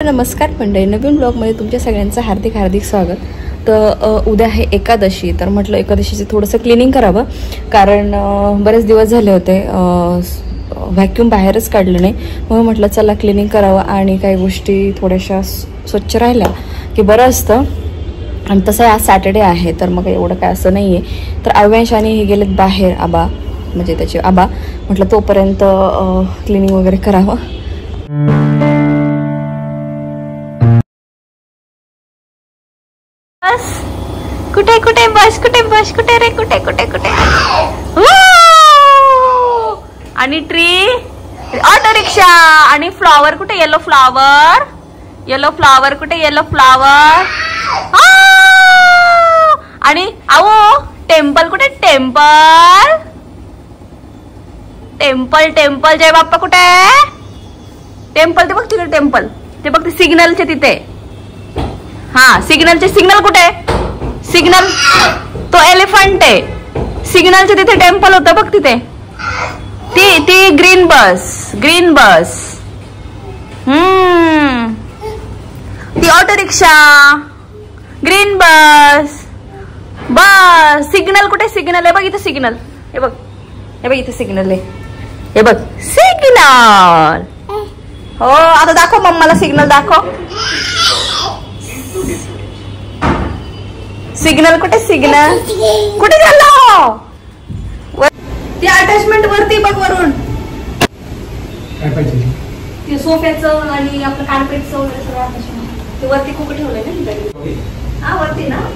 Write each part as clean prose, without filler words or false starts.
नमस्कार मंडळी, नवीन ब्लॉगमध्ये तुमच्या सगळ्यांचं हार्दिक हार्दिक स्वागत. तर उद्या आहे एकादशी, तर म्हटलं एकादशीचं थोडंसं क्लिनिंग करावं, कारण बरेच दिवस झाले होते व्हॅक्यूम बाहेरच काढलं नाही. म्हणून म्हटलं चला क्लिनिंग करावं आणि काही गोष्टी थोड्याशा स्वच्छ राहिल्या की बरं असतं. आणि तसं आज सॅटर्डे आहे, तर मग एवढं काय असं नाही आहे. तर अव्यांश आणि हे गेलेत बाहेर, आबा म्हणजे त्याचे आबा. म्हटलं तोपर्यंत क्लिनिंग वगैरे करावं. कुठे कुठे बस, कुठे बस, कुठे रे, कुठे कुठे कुठे. आणि ट्री, ऑटो रिक्षा आणि फ्लॉवर कुठे, येलो फ्लॉवर, येलो फ्लॉवर कुठे, येलो फ्लॉवर. आणि आओ टेम्पल कुठे, टेम्पल टेम्पल टेम्पल जय बाप्पा कुठे. टेम्पल ते बघ तिथे, टेम्पल ते बघ, ते सिग्नलचे तिथे. हा सिग्नलचे, सिग्नल कुठे, सिग्नल तो एलिफंट आहे. सिग्नलचे तिथे टेम्पल होतं बघ तिथे. ती ती ग्रीन बस, ग्रीन बस. ती ऑटो रिक्षा, ग्रीन बस. बस सिग्नल कुठे, सिग्नल आहे बघ इथे, सिग्नल हे बघ, हे बघ इथे सिग्नल आहे, हे बघ सिग्नल. हो आता दाखव मम्माला, सिग्नल दाखव. सिग्नल कुठे, सिग्नल कुठे झालं. ते अटॅचमेंट वरती बघ, वरून ते सोफ्याचं आणि आपलं कार्पेटचं वगैरे सगळं अटॅचमेंट ते वरती कुठे ठेवलंय ना. हा वरती ना.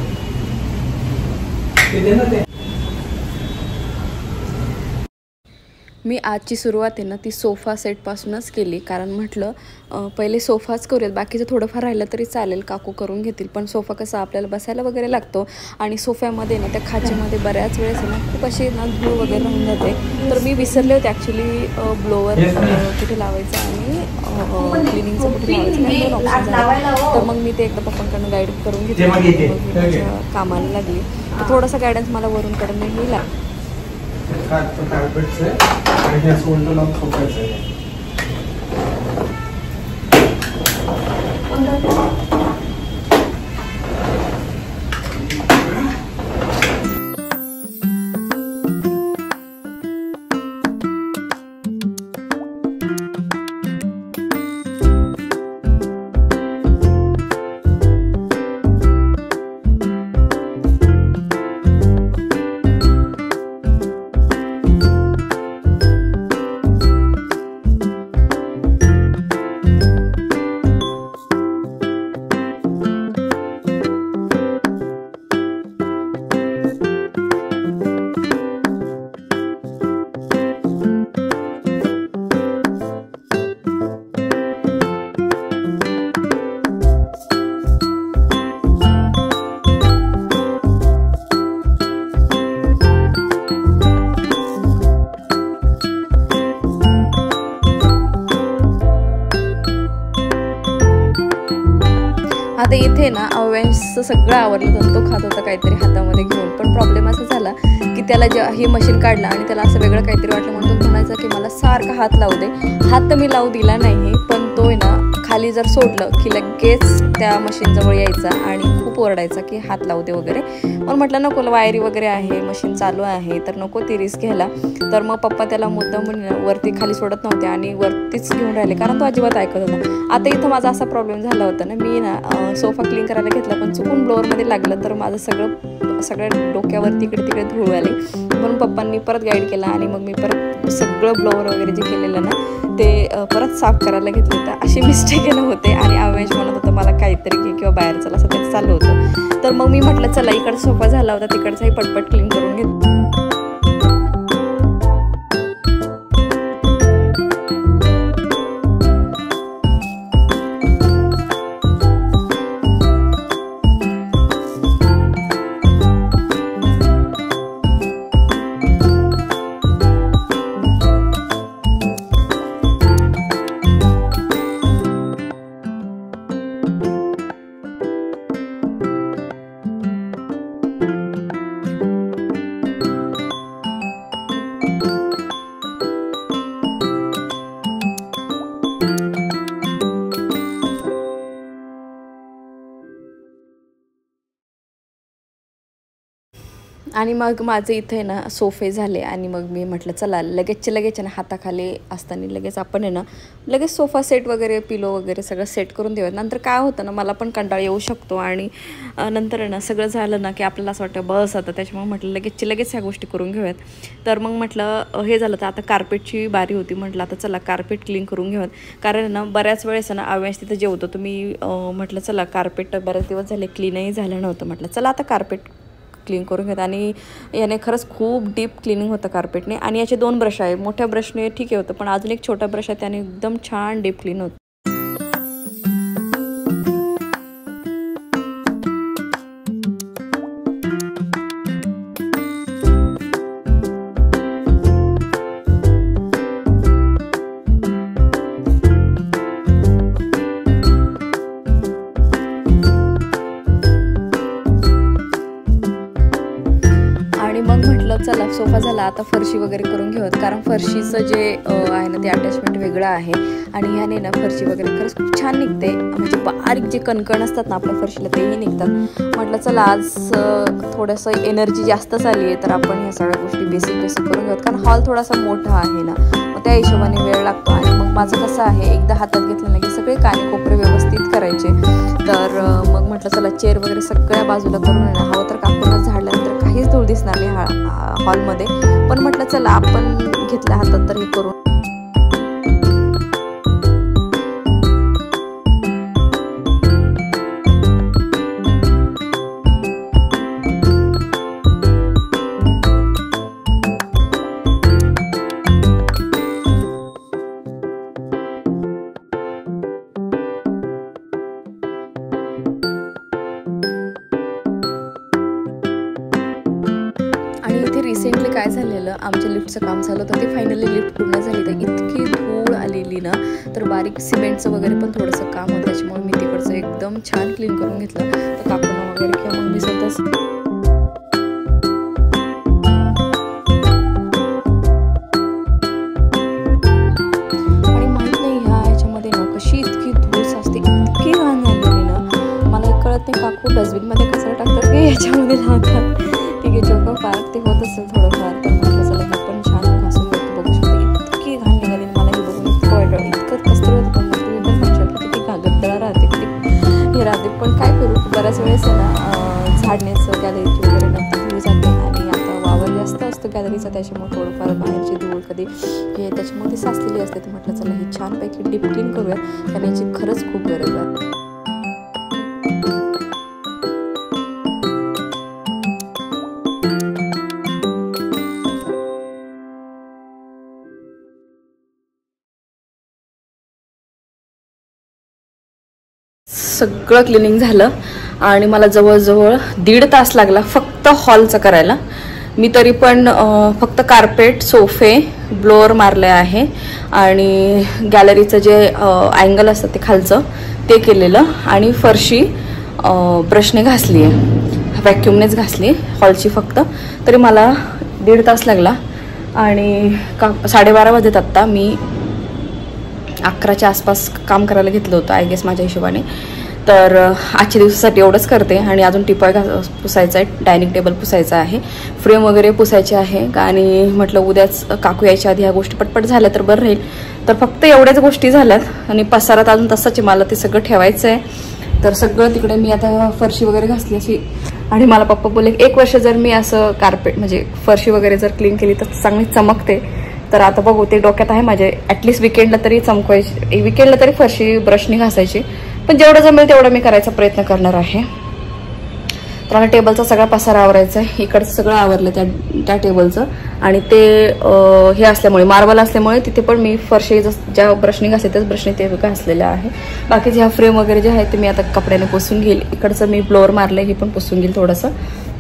मी आजची सुरुवात आहे ना ती सोफा सेटपासूनच केली, कारण म्हटलं पहिले सोफाच करूयात, बाकीचं थोडंफार राहिलं तरी चालेल, काकू करून घेतील. पण सोफा कसा आपल्याला बसायला वगैरे लागतो, आणि सोफ्यामध्ये ना त्या खाचीमध्ये बऱ्याच वेळेस ना खूप अशी ना धूळ वगैरे राहून जाते. तर मी विसरले होते ॲक्च्युली ब्लोअर कुठे लावायचं आणि क्लिनिंगचं कुठे लावायचं, काही दोन ऑप्शन झाले. तर मग मी ते एकदा पप्पांकडून गाईड करून घेतलं, मग मी माझ्या कामाला लागली. तर थोडासा गायडन्स मला वरून कडून मिळाला. कार्पेट्स आहे आणि हे सोल्डर लावून सोफाच आहे. आता इथे ना अव्यांशचं सगळं आवरलं होतं, तो खात होता काहीतरी हातामध्ये घेऊन. पण प्रॉब्लेम असा झाला की त्याला हे मशीन काढलं आणि त्याला असं वेगळं काहीतरी वाटलं, म्हणून तो म्हणायचा की मला सारखा हात लावू दे. हात तर मी लावू दिला नाही, पण तो आहे ना खाली जर सोडलं की लगेच त्या मशीनजवळ यायचा आणि खूप ओरडायचा की हात लावू दे वगैरे. पण म्हटलं नको, वायरी वगैरे आहे, मशीन चालू आहे, तर नको ती रिस्क घ्यायला. तर मग पप्पा त्याला मुद्दाम वरती खाली सोडत नव्हते आणि वरतीच घेऊन राहिले, कारण तो अजिबात ऐकत होता. आता इथं माझा असा प्रॉब्लेम झाला होता ना, मी ना सोफा क्लीन करायला घेतला, पण चुकून ब्लोअरमध्ये लागलं, तर माझं सगळ्या डोक्यावरती इकडे तिकडे धूळ आली. म्हणून पप्पांनी परत गाईड केला आणि मग मी परत सगळं ब्लोअर वगैरे जे केलेलं ना ते परत साफ करायला घेतलं होतं. असे मिस्टेक येणं होते. आणि अव्यांश म्हणत होतं मला काहीतरी घे किंवा बाहेर चला, असं त्याचं चालू होतं. तर मग मी म्हटलं चला, इकडचा सोफा झाला होता, तिकडचाही पटपट क्लीन करून घेतलं. आणि मग माझे इथे ना सोफे झाले आणि मग मी म्हटलं चला लगेच ना हाताखाली असताना लगेच आपण आहे ना लगेच सोफा सेट वगैरे पिलो वगैरे सगळं सेट करून देऊयात. नंतर काय होतं ना मला पण कंटाळा येऊ शकतो आणि नंतर आहे ना सगळं झालं ना की आपल्याला असं वाटतं बस आता, त्याच्यामुळे म्हटलं लगेच ह्या गोष्टी करून घेऊयात. तर मग म्हटलं हे झालं तर आता कार्पेटची बारी होती, म्हटलं आता चला कार्पेट क्लीन करून घेऊयात. कारण ना बऱ्याच वेळेस ना अव्यांश तिथं जेवतो तर मी म्हटलं चला कार्पेट बरेच दिवस झाले क्लीनही झालं नव्हतं, म्हटलं चला आता कार्पेट क्लीन करून घेत. आणि याने खरंच खूप डीप क्लिनिंग होतं कार्पेटने. आणि याचे 2 ब्रश आहे, मोठ्या ब्रशने ठीक आहे होतं पण अजून एक छोटा ब्रश आहे त्याने एकदम छान डीप क्लीन होतं. चला सोफा झाला, आता फरशी वगैरे करून घेऊयात. कारण फरशीचं जे आहे ना ते अटॅचमेंट वेगळं आहे आणि ह्याने ना फरशी वगैरे खरंच खूप छान निघते. म्हणजे बारीक जे कणकण असतात ना आपल्या फरशीला तेही निघतात. म्हटलं चला आज थोडंसं एनर्जी जास्त झाली आहे तर आपण ह्या सगळ्या गोष्टी बेसिक करून घेऊयात. कारण हॉल थोडासा मोठा आहे ना, मग त्या हिशोबाने वेळ लागतो. आणि मग माझं कसं आहे एकदा हातात घेतलं ना की सगळे कानेकोपरे व्यवस्थित करायचे. तर मग म्हटलं चला चेअर वगैरे सगळ्या बाजूला करून हवं तर कापूरला झाडल्यानंतर काहीच धूळ दिसणार नाही हॉलमध्ये. पण म्हटलं चला आपण घेतल्या हातात तर हे करून. रिसेंटली काय झालेलं, आमच्या लिफ्टचं काम झालं तर ते फायनली लिफ्ट पूर्ण झाली. तर इतकी धूळ आलेली ना, तर बारीक सिमेंटचं वगैरे पण थोडंसं काम होतं त्याच्यामुळे मी तिकडचं एकदम छान क्लीन करून घेतलं. तर कापून वगैरे किंवा मग मी स्वतःच आणि माहीत नाही ह्याच्यामध्ये ना कशी इतकी धूळ असते, इतकी घाण झालेली ना मला कळत नाही. काकू डस्टबिनमध्ये कचरा टाकतात की याच्यामध्ये लावतात. ठीक आहे जोका पार्क ते होत असेल थोडंफार. तर म्हटलं चला हे पण छान घासून घेतो. बघू शकतो इतकी घाण निघाली मला हे बघून इतकं वाईट इतकं कसतरी होतं. पण मग तुम्ही पण म्हणू शकता किती गद्दळा राहते किती हे राहते. पण काय करू बऱ्याच वेळेस आहे ना झाडण्याचं गॅलरीची वगैरे नंतर धूळ जाते आणि आता वावर जास्त असतो गॅलरीचा त्याच्यामुळे थोडंफार बाहेरची धूळ कधी हे त्याच्यामुळे ती साचलेली असते. तर म्हटलं चला हे छानपैकी डीप क्लीन करूया कारण याची खरंच खूप गरज आहे. सगळं क्लिनिंग झालं आणि मला जवळजवळ 1.5 तास लागला फक्त हॉलचं करायला. मी तरी पण फक्त कार्पेट सोफे ब्लोअर मारले आहे आणि गॅलरीचं जे अँगल असतं ते खालचं ते केलेलं आणि फरशी ब्रशने घासली आहे, व्हॅक्यूमनेच घासली हॉलची फक्त. तरी मला 1.5 तास लागला आणि 12:30 वाजत आत्ता. मी 11च्या आसपास काम करायला घेतलं होतं आय गेस माझ्या हिशोबाने. तर आजच्या दिवसासाठी एवढंच करते आणि अजून टिपॉय पुसायचा आहे, डायनिंग टेबल पुसायचा आहे, फ्रेम वगैरे पुसायचे आहे. आणि म्हटलं उद्याच काकू यायच्या आधी ह्या गोष्टी पटपट झाल्या तर बरं राहील. तर फक्त एवढ्याच गोष्टी झाल्यात आणि पसारात अजून तसंच मला ते सगळं ठेवायचं आहे. तर सगळं तिकडे मी आता फरशी वगैरे घासली अशी. आणि मला पप्पा बोलले 1 वर्ष जर मी असं कार्पेट म्हणजे फरशी वगैरे जर क्लीन केली तर चांगली चमकते. तर आता बघू ते डोक्यात आहे माझे ॲटलिस्ट विकेंडला तरी चमकवायची, विकेंडला तरी फरशी ब्रशनी घासायची. पण जेवढं जमेल तेवढं मी करायचा प्रयत्न करणार आहे. तर मला टेबलचा सगळा पसारा आवरायचा आहे. इकडचं सगळं आवरलं त्या टेबलचं आणि ते हे असल्यामुळे मार्बल असल्यामुळे तिथे पण मी फरशी ज्या ब्रशनी घासले त्याच ब्रशने ते घासलेलं आहे. बाकीचे ह्या फ्रेम वगैरे जे आहे ते मी आता कपड्याने पुसून घेईल. इकडचं मी ब्लोअर मारलं हे पण पुसून घेईल थोडंसं.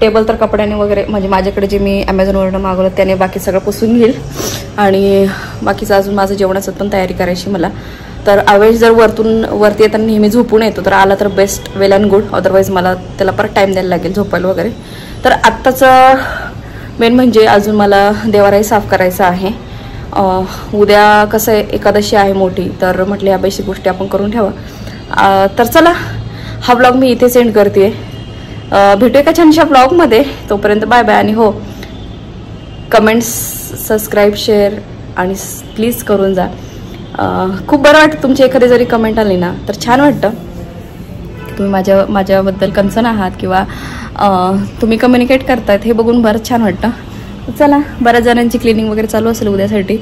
टेबल तर कपड्याने वगैरे म्हणजे माझ्याकडे जे मी ॲमेझॉनवरून मागवलं त्याने बाकी सगळं पुसून घेईल. आणि बाकीचं अजून माझं जेवणाचं पण तयारी करायची मला. तर अवेश जर वरती येताना नेहमी झोपून येतो तर आला तर best well and good, otherwise मला त्याला परत टाईम द्यायला लागेल झोपायला वगैरे. तर आत्ताचं मेन म्हणजे अजून मला देवाराही साफ करायचा आहे. उद्या कसं आहे एकादशी आहे मोठी, तर म्हटलं ह्या बेसिक गोष्टी आपण करून ठेवा. तर चला हा ब्लॉग मी इथे सेंड करते. भेटू एका छानशा ब्लॉगमध्ये. तोपर्यंत बाय बाय. आणि हो, कमेंट्स, सबस्क्राईब, शेअर आणि प्लीज करून जा. खूप बरं वाटतं तुमची एखादी जरी कमेंट आली ना तर छान वाटतं. तुम्ही माझ्याबद्दल कन्सर्न आहात किंवा तुम्ही कम्युनिकेट करतायत हे बघून बरंच छान वाटतं. चला, बऱ्याच जणांची क्लिनिंग वगैरे चालू असेल उद्यासाठी,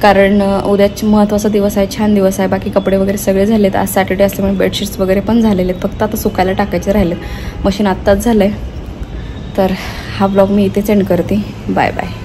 कारण उद्याच महत्त्वाचा दिवस आहे, छान दिवस आहे. बाकी कपडे वगैरे सगळे झालेत. आज सॅटर्डे असल्यामुळे बेडशीट्स वगैरे पण झालेले आहेत, फक्त आता सुकायला टाकायचे राहिलेत. मशीन आत्ताच झालं आहे. तर हा ब्लॉग मी इथेच एंड करते. Bye bye.